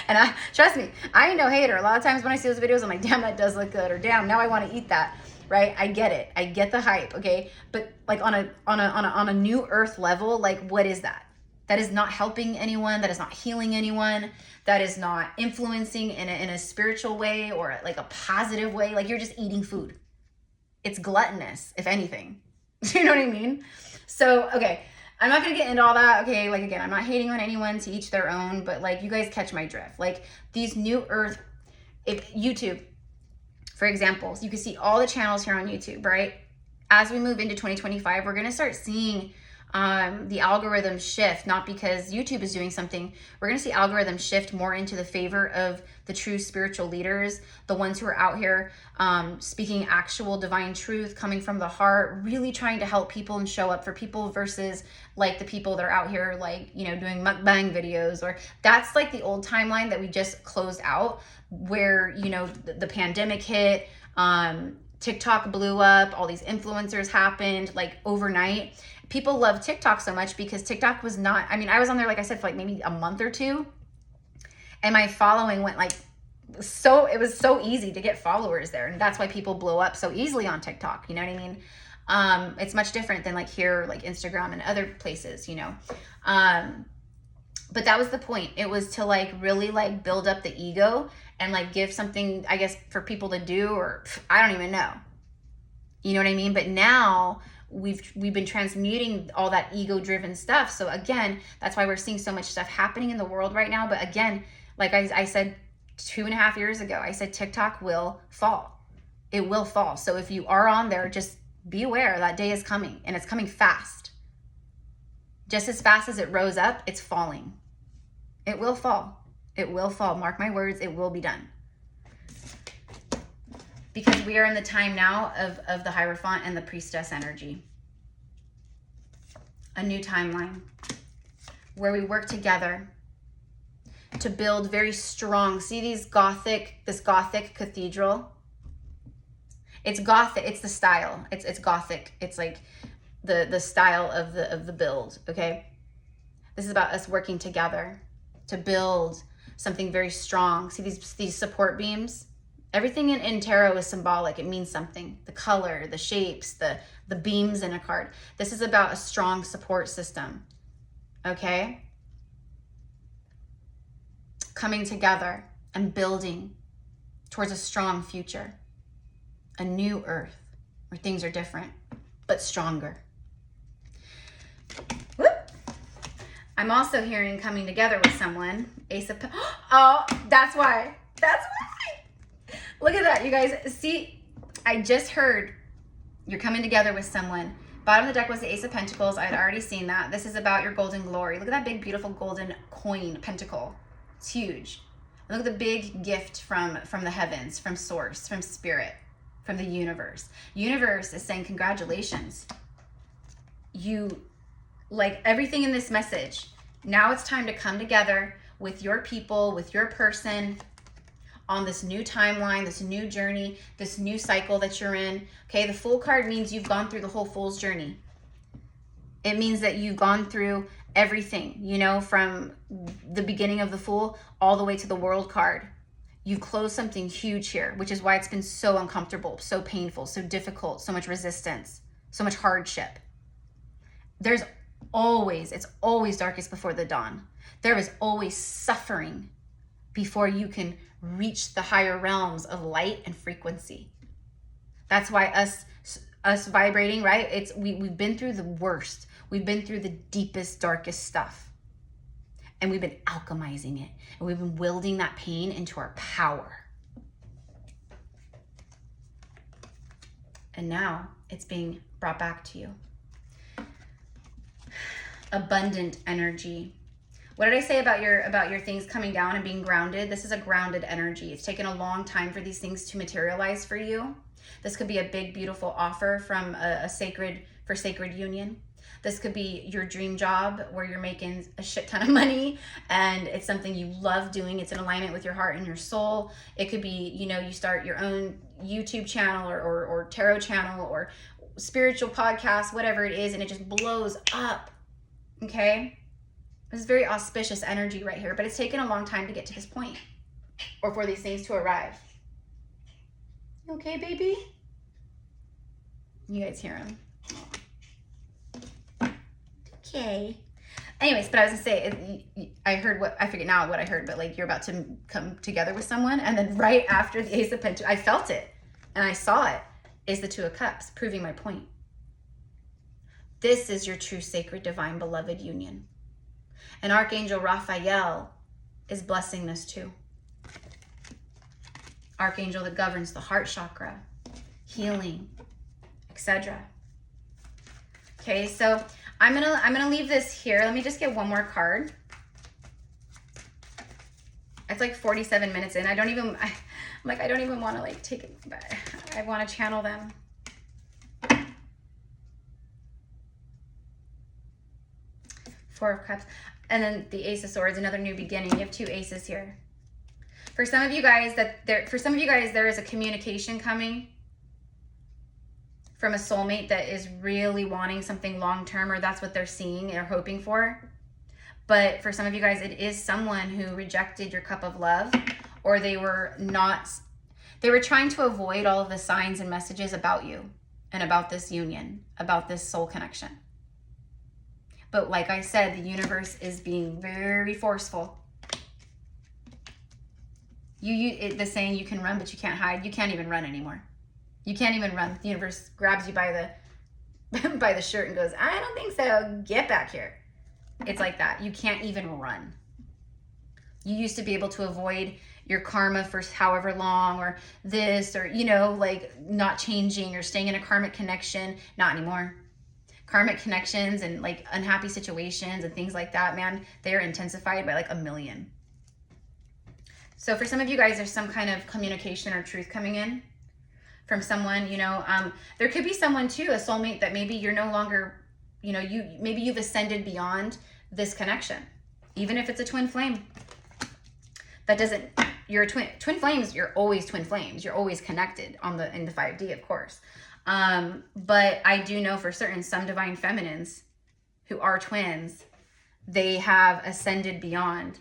And trust me, I ain't no hater. A lot of times when I see those videos, I'm like, damn, that does look good, or damn, now I want to eat that, right? I get it. I get the hype, okay? But like on a new earth level, like what is that? That is not helping anyone. That is not healing anyone. That is not influencing in a spiritual way or like a positive way. Like you're just eating food. It's gluttonous, if anything. Do you know what I mean? So, okay, I'm not going to get into all that. Okay, like again, I'm not hating on anyone, to each their own, but like you guys catch my drift. Like these new earth, if YouTube, for example, you can see all the channels here on YouTube, right? As we move into 2025, we're going to start seeing the algorithm shift, not because YouTube is doing something. We're going to see algorithm shift more into the favor of the true spiritual leaders, the ones who are out here speaking actual divine truth, coming from the heart, really trying to help people and show up for people, versus like the people that are out here like, you know, doing mukbang videos. Or that's like the old timeline that we just closed out, where, you know, the pandemic hit, TikTok blew up, all these influencers happened like overnight. People love TikTok so much because TikTok was not, I mean, I was on there, like I said, for like maybe a month or two, and my following went like, so it was so easy to get followers there. And that's why people blow up so easily on TikTok. You know what I mean? It's much different than like here, like Instagram and other places, you know? But that was the point. It was to like really like build up the ego and like give something, I guess, for people to do, or I don't even know. You know what I mean? But now we've been transmuting all that ego driven stuff. So again, that's why we're seeing so much stuff happening in the world right now. But again, like I said 2.5 years ago, I said TikTok will fall. It will fall. So if you are on there, just be aware that day is coming, and it's coming fast. Just as fast as it rose up, it's falling. It will fall. It will fall. Mark my words, it will be done. Because we are in the time now of the Hierophant and the Priestess energy. A new timeline where we work together to build very strong. See this Gothic cathedral? It's Gothic, it's the style. It's Gothic. It's like the style of the build, okay? This is about us working together to build something very strong. See these support beams? Everything in tarot is symbolic. It means something. The color, the shapes, the beams in a card. This is about a strong support system, okay? Coming together and building towards a strong future. A new earth where things are different, but stronger. Whoop. I'm also hearing coming together with someone. Ace of Pentacles. Oh, that's why. That's why. Look at that, you guys. See, I just heard you're coming together with someone. Bottom of the deck was the Ace of Pentacles. I had already seen that. This is about your golden glory. Look at that big, beautiful golden coin pentacle. It's huge. Look at the big gift from the heavens, from source, from spirit, from the universe. Universe is saying congratulations. You like everything in this message, now it's time to come together with your people, with your person on this new timeline, this new journey, this new cycle that you're in. Okay, the Fool card means you've gone through the whole Fool's journey. It means that you've gone through everything, you know, from the beginning of the Fool all the way to the World card. You've closed something huge here, which is why it's been so uncomfortable, so painful, so difficult, so much resistance, so much hardship. There's always, it's always darkest before the dawn. There is always suffering before you can reach the higher realms of light and frequency. That's why us vibrating, right? We've been through the worst. We've been through the deepest, darkest stuff. And we've been alchemizing it. And we've been wielding that pain into our power. And now it's being brought back to you. Abundant energy. What did I say about your things coming down and being grounded? This is a grounded energy. It's taken a long time for these things to materialize for you. This could be a big, beautiful offer from a sacred union. This could be your dream job where you're making a shit ton of money and it's something you love doing. It's in alignment with your heart and your soul. It could be, you know, you start your own YouTube channel or tarot channel or spiritual podcast, whatever it is, and it just blows up. Okay? This is very auspicious energy right here, but it's taken a long time to get to this point or for these things to arrive. You okay, baby? You guys hear him? Okay. Anyways, but I was gonna say, I heard I forget now what I heard, but like you're about to come together with someone, and then right after the Ace of Pentacles, I felt it and I saw it, is the Two of Cups, proving my point. This is your true, sacred, divine, beloved union. And Archangel Raphael is blessing this too. Archangel that governs the heart chakra, healing, etc. Okay, so I'm gonna leave this here. Let me just get one more card. It's like 47 minutes in. I don't even want to like take it back. I want to channel them. Four of Cups. And then the Ace of Swords, another new beginning. You have two aces here. For some of you guys, there is a communication coming from a soulmate that is really wanting something long-term, or that's what they're seeing or hoping for. But for some of you guys, it is someone who rejected your cup of love, or they were trying to avoid all of the signs and messages about you and about this union, about this soul connection. But like I said, the universe is being very forceful. The saying, you can run, but you can't hide. You can't even run anymore. You can't even run. The universe grabs you by the shirt and goes, I don't think so. Get back here. It's like that. You can't even run. You used to be able to avoid your karma for however long, or this, or, you know, like not changing or staying in a karmic connection. Not anymore. Karmic connections and like unhappy situations and things like that, man, they are intensified by like 1,000,000. So for some of you guys, there's some kind of communication or truth coming in from someone, you know. There could be someone too, a soulmate that maybe you're no longer, you know, maybe you've ascended beyond this connection, even if it's a twin flame. That doesn't, you're a twin flames, you're always twin flames. You're always connected in the 5D, of course. But I do know for certain some divine feminines who are twins, they have ascended beyond.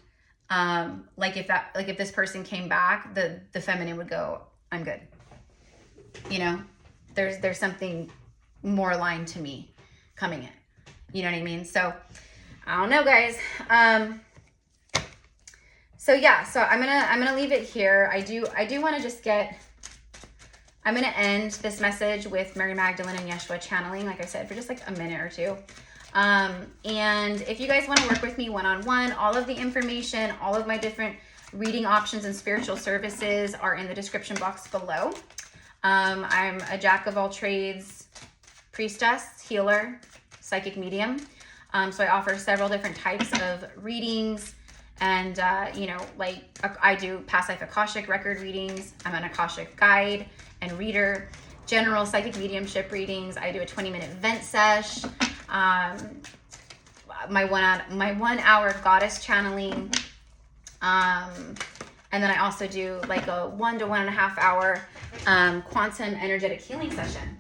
Like if this person came back, the feminine would go, I'm good. You know, there's something more aligned to me coming in. You know what I mean? So I don't know, guys. So yeah, so I'm gonna leave it here. I do want to just I'm going to end this message with Mary Magdalene and Yeshua channeling, like I said, for just like a minute or two. And if you guys want to work with me one-on-one, all of the information, all of my different reading options and spiritual services are in the description box below. I'm a jack of all trades, priestess, healer, psychic medium. So I offer several different types of readings. And, you know, like I do past life Akashic record readings. I'm an Akashic guide and reader, general psychic mediumship readings. I do a 20-minute vent sesh. my 1 hour goddess channeling. And then I also do like a 1 to 1.5 hour quantum energetic healing session.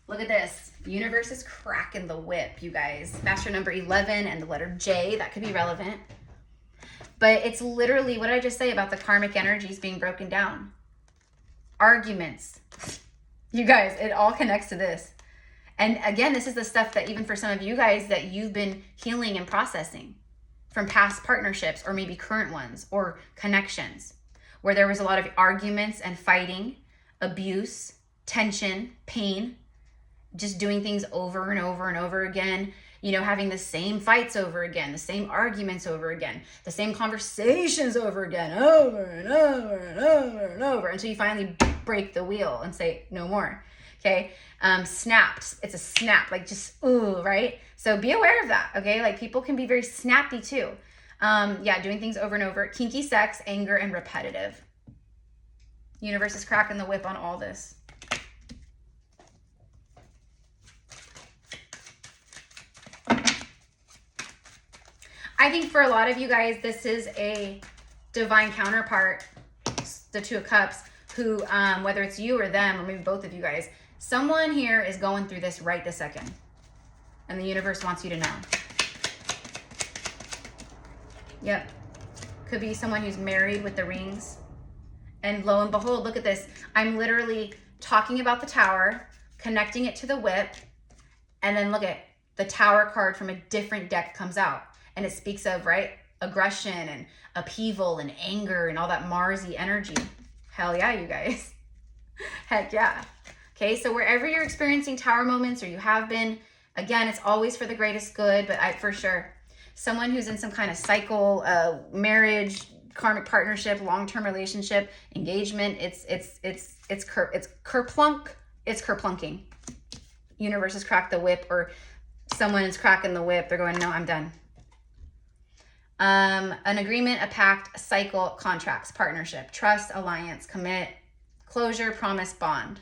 Look at this. Universe is cracking the whip, you guys. Master number 11 and the letter J. That could be relevant. But it's literally, what did I just say about the karmic energies being broken down? Arguments. You guys, it all connects to this. And again, this is the stuff that even for some of you guys that you've been healing and processing from past partnerships or maybe current ones or connections where there was a lot of arguments and fighting, abuse, tension, pain, just doing things over and over and over again, you know, having the same fights over again, the same arguments over again, the same conversations over again, over and over and over and over until you finally break the wheel and say, no more. Okay. Snapped. It's a snap, like just, ooh, right? So be aware of that. Okay. Like people can be very snappy too. Yeah. Doing things over and over. Kinky sex, anger, and repetitive. Universe is cracking the whip on all this. I think for a lot of you guys, this is a divine counterpart, the Two of Cups, who, whether it's you or them, or maybe both of you guys, someone here is going through this right this second. And the universe wants you to know. Yep. Could be someone who's married with the rings. And lo and behold, look at this. I'm literally talking about the Tower, connecting it to the whip, and then look at the Tower card from a different deck comes out. And it speaks of, right, aggression and upheaval and anger and all that Marsy energy. Hell yeah, you guys. Heck yeah. Okay, so wherever you're experiencing Tower moments or you have been, again, it's always for the greatest good, but for sure, someone who's in some kind of cycle, marriage, karmic partnership, long-term relationship, engagement, it's kerplunking. Universe has cracked the whip, or someone is cracking the whip. They're going, no, I'm done. An agreement, a pact, a cycle, contracts, partnership, trust, alliance, commit, closure, promise, bond.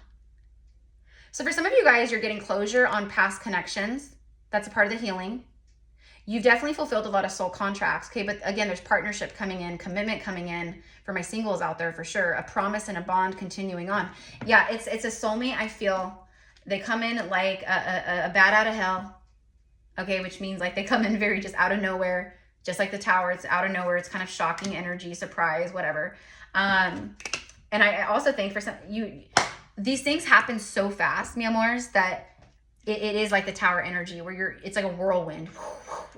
So for some of you guys, you're getting closure on past connections. That's a part of the healing. You've definitely fulfilled a lot of soul contracts. Okay, but again, there's partnership coming in, commitment coming in for my singles out there for sure. A promise and a bond continuing on. Yeah, it's a soulmate. I feel they come in like a bat out of hell. Okay, which means like they come in very just out of nowhere. Just like the Tower, it's out of nowhere. It's kind of shocking energy, surprise, whatever. And I also think for some these things happen so fast, mi amors, that it is like the Tower energy where it's like a whirlwind.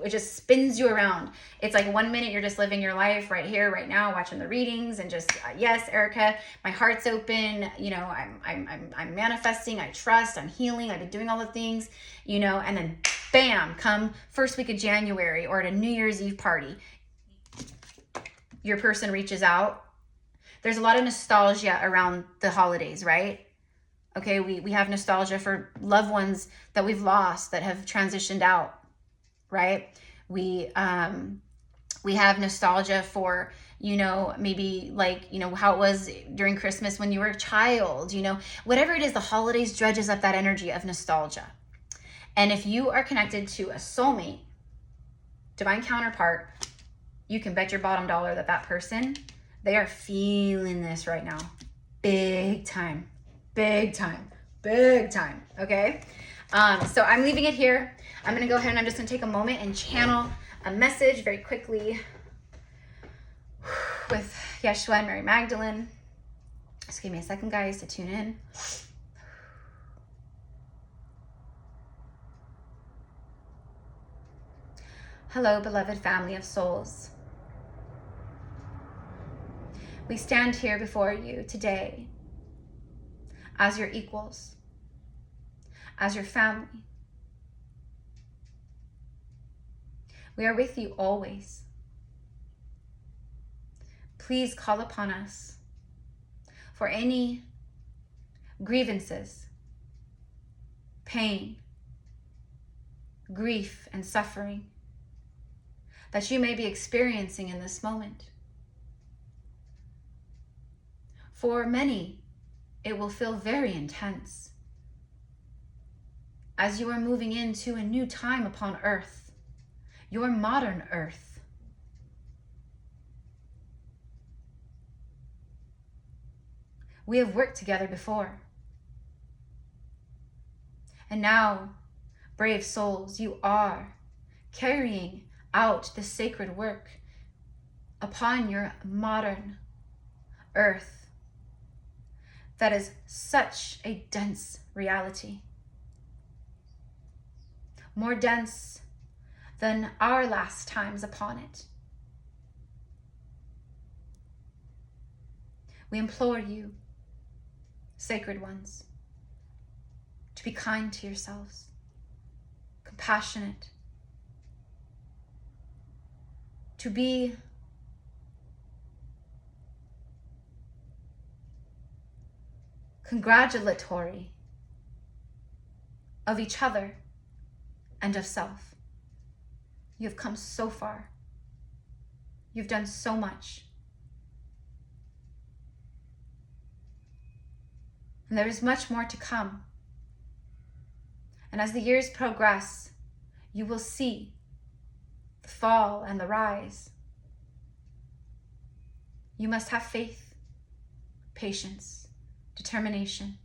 It just spins you around. It's like 1 minute you're just living your life right here, right now, watching the readings and just yes, Erica, my heart's open. You know, I'm manifesting. I trust. I'm healing. I've been doing all the things. You know, and then bam, come first week of January or at a New Year's Eve party, your person reaches out. There's a lot of nostalgia around the holidays, right? Okay, we have nostalgia for loved ones that we've lost, that have transitioned out, right? We have nostalgia for, you know, maybe like, you know, how it was during Christmas when you were a child, you know, whatever it is, the holidays dredges up that energy of nostalgia. And if you are connected to a soulmate, divine counterpart, you can bet your bottom dollar that that person, they are feeling this right now. Big time, big time, big time, okay? So I'm leaving it here. I'm gonna go ahead and I'm just gonna take a moment and channel a message very quickly with Yeshua and Mary Magdalene. Just give me a second, guys, to tune in. Hello, beloved family of souls. We stand here before you today as your equals, as your family. We are with you always. Please call upon us for any grievances, pain, grief, and suffering that you may be experiencing in this moment. For many, it will feel very intense. as you are moving into a new time upon earth, your modern earth. We have worked together before. And now, brave souls, you are carrying out the sacred work upon your modern earth that is such a dense reality. More dense than our last times upon it. We implore you, sacred ones, to be kind to yourselves, compassionate, to be congratulatory of each other and of self. You have come so far. You've done so much. And there is much more to come. And as the years progress, you will see the fall and the rise. You must have faith, patience, determination.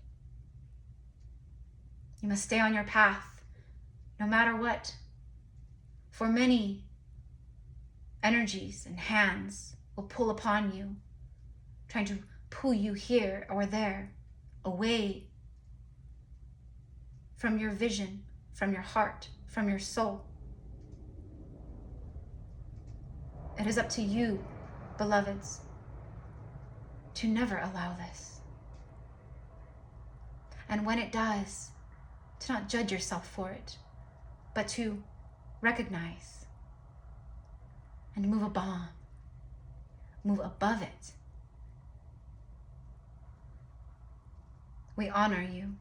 You must stay on your path, no matter what. For many energies and hands will pull upon you, trying to pull you here or there, away from your vision, from your heart, from your soul. It is up to you, beloveds, to never allow this. And when it does, to not judge yourself for it, but to recognize and move above it. We honor you,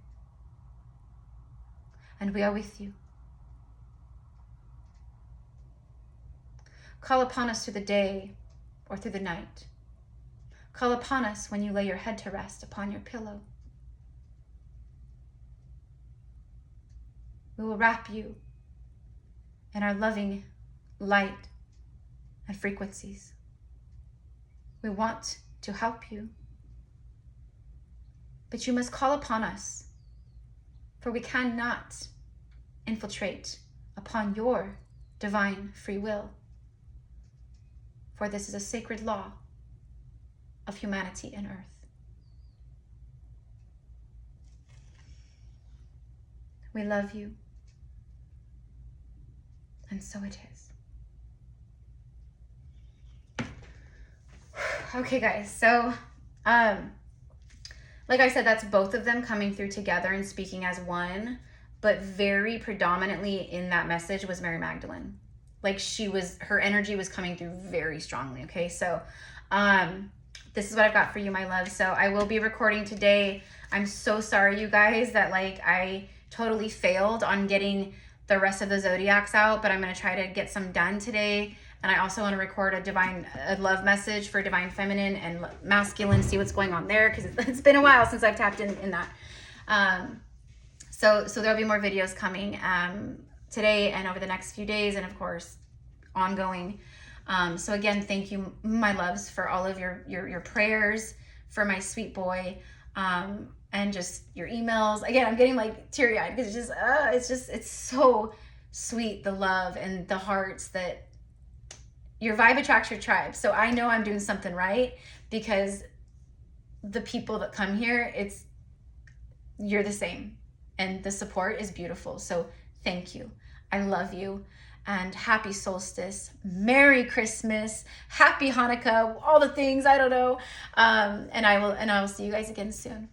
and we are with you. Call upon us through the day or through the night. Call upon us when you lay your head to rest upon your pillow. We will wrap you in our loving light and frequencies. We want to help you, but you must call upon us, for we cannot infiltrate upon your divine free will, for this is a sacred law of humanity and earth. We love you, and so it is. Okay, guys, so like I said, that's both of them coming through together and speaking as one, but very predominantly in that message was Mary Magdalene. Like her energy was coming through very strongly, okay? So this is what I've got for you, my love. So I will be recording today. I'm so sorry, you guys, that I totally failed on getting the rest of the zodiacs out, but I'm going to try to get some done today. And I also want to record a love message for divine feminine and masculine, see what's going on there, because it's been a while since I've tapped in that. So there'll be more videos coming today and over the next few days, and of course ongoing. So again, thank you, my loves, for all of your prayers for my sweet boy, and just your emails. Again, I'm getting teary-eyed because it's so sweet, the love and the hearts that your vibe attracts your tribe. So I know I'm doing something right, because the people that come here, you're the same, and the support is beautiful. So thank you. I love you, and happy solstice, Merry Christmas, Happy Hanukkah, all the things, I don't know. And I will see you guys again soon.